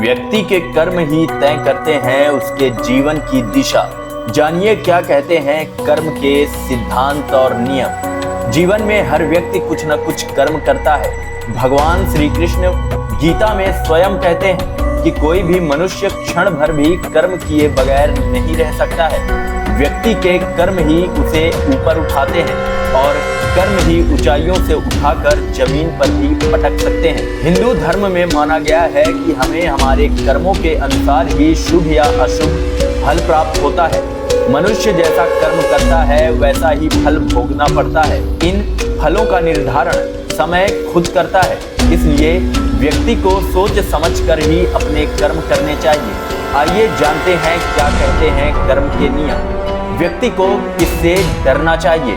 व्यक्ति के कर्म ही तय करते हैं उसके जीवन की दिशा। जानिए क्या कहते हैं कर्म के सिद्धांत और नियम। जीवन में हर व्यक्ति कुछ न कुछ कर्म करता है। भगवान श्री कृष्ण गीता में स्वयं कहते हैं कि कोई भी मनुष्य क्षण भर भी कर्म किए बगैर नहीं रह सकता है। व्यक्ति के कर्म ही उसे ऊपर उठाते हैं और कर्म ही ऊंचाइयों से उठाकर जमीन पर भी पटक सकते हैं। हिंदू धर्म में माना गया है कि हमें हमारे कर्मों के अनुसार ही शुभ या अशुभ फल प्राप्त होता है। मनुष्य जैसा कर्म करता है वैसा ही फल भोगना पड़ता है। इन फलों का निर्धारण समय खुद करता है, इसलिए व्यक्ति को सोच समझकर ही अपने कर्म करने चाहिए। आइए जानते हैं क्या कहते हैं कर्म के नियम। व्यक्ति को किससे डरना चाहिए?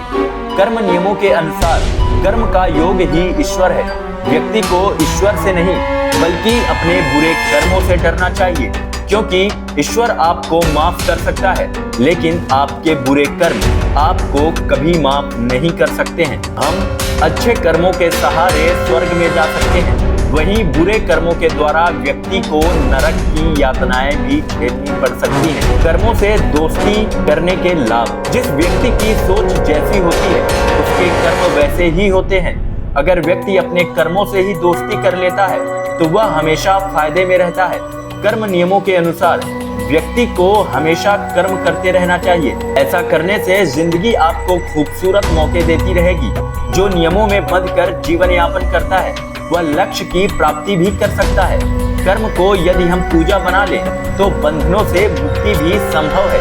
कर्म नियमों के अनुसार कर्म का योग ही ईश्वर है। व्यक्ति को ईश्वर से नहीं बल्कि अपने बुरे कर्मों से डरना चाहिए, क्योंकि ईश्वर आपको माफ कर सकता है लेकिन आपके बुरे कर्म आपको कभी माफ नहीं कर सकते हैं। हम अच्छे कर्मों के सहारे स्वर्ग में जा सकते हैं, वहीं बुरे कर्मों के द्वारा व्यक्ति को नरक की यातनाएं भी झेलनी पड़ सकती हैं। कर्मों से दोस्ती करने के लाभ। जिस व्यक्ति की सोच जैसी होती है उसके कर्म वैसे ही होते हैं। अगर व्यक्ति अपने कर्मों से ही दोस्ती कर लेता है तो वह हमेशा फायदे में रहता है। कर्म नियमों के अनुसार व्यक्ति को हमेशा कर्म करते रहना चाहिए। ऐसा करने से जिंदगी आपको खूबसूरत मौके देती रहेगी। जो नियमों में बंध कर जीवन यापन करता है वह लक्ष्य की प्राप्ति भी कर सकता है। कर्म को यदि हम पूजा बना लें तो बंधनों से मुक्ति भी संभव है।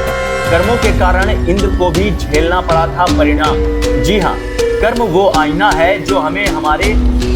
कर्मों के कारण इंद्र को भी झेलना पड़ा था परिणाम। जी हाँ, कर्म वो आईना है जो हमें हमारे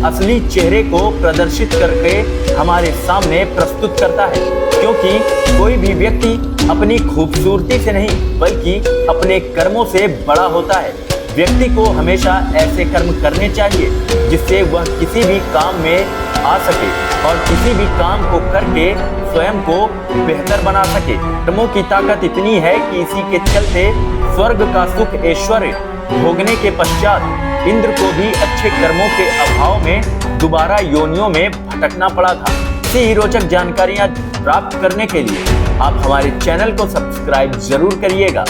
असली चेहरे को प्रदर्शित करके हमारे सामने प्रस्तुत करता है, क्योंकि कोई भी व्यक्ति अपनी खूबसूरती से नहीं बल्कि अपने कर्मों से बड़ा होता है। व्यक्ति को हमेशा ऐसे कर्म करने चाहिए जिससे वह किसी भी काम में आ सके और किसी भी काम को करके स्वयं को बेहतर बना सके। कर्मों की ताकत इतनी है कि इसी के चलते स्वर्ग का सुख ऐश्वर्य भोगने के पश्चात इंद्र को भी अच्छे कर्मों के अभाव में दोबारा योनियों में भटकना पड़ा था। ऐसी ही रोचक जानकारियां प्राप्त करने के लिए आप हमारे चैनल को सब्सक्राइब जरूर करिएगा।